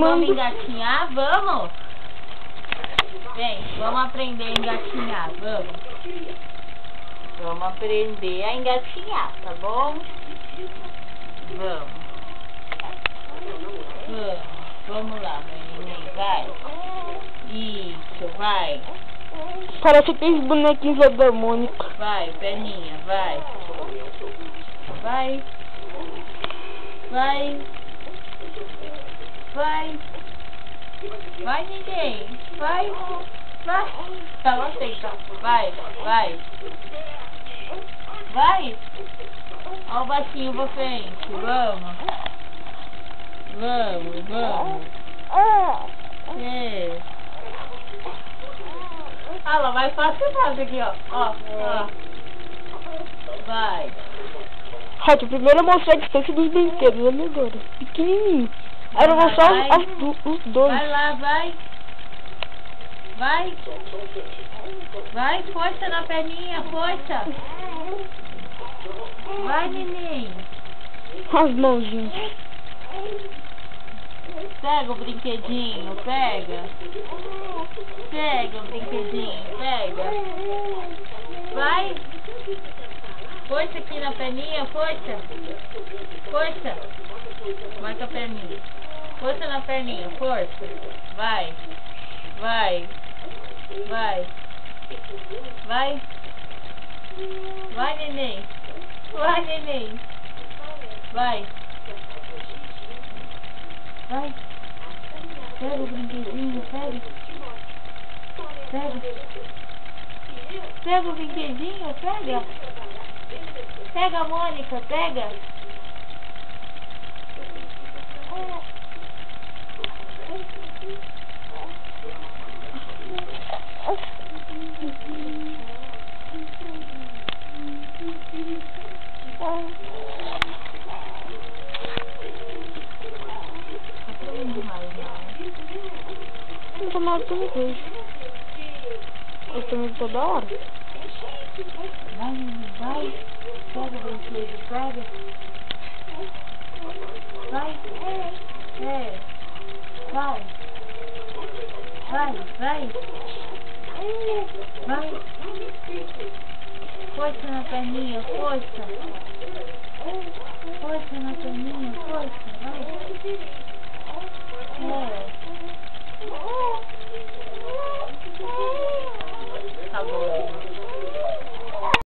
Vamos engatinhar? Vamos! Vem, vamos aprender a engatinhar, vamos. Vamos aprender a engatinhar, tá bom? Vamos. Vamos lá, meu neném, vai. Isso, vai. Parece aqueles bonequinhos lá da Mônica. Vai, perninha, vai. Vai. Vai. Vai. Vai, neném. Vai. Vai. Ela aceita. Vai, vai. Vai. Olha o baixinho pra frente. Vamos. Vamos, vamos. É. Ah, lá vai fácil aqui, ó. Ó, ó. Vai. Rádio, primeiro eu mostrar a distância dos brinquedos, olha agora. Pequenininho. Aí eu vou mostrar os dois. Vai lá, vai. Vai. Vai, força na perninha, força. Vai, neném. As mãozinhas. Pega o brinquedinho, pega. Pega o brinquedinho, pega. Vai. Força aqui na perninha, força. Força. Marca a perninha. Força na perninha, força. Vai. Vai. Vai. Vai. Vai, neném. Vai, neném. Vai. Vai. Pega o brinquedinho, pega. Pega. Pega o brinquedinho, pega. Pega, Mônica, pega. Não tô mais tão vejo. Eu também toda hora. Vai, menino, vai. Pega o brinquedo, pega. Vai. É. Vai. Vai, vai. Vai. Força na perninha, força. Força na perninha, força. Vai. É. Tá bom.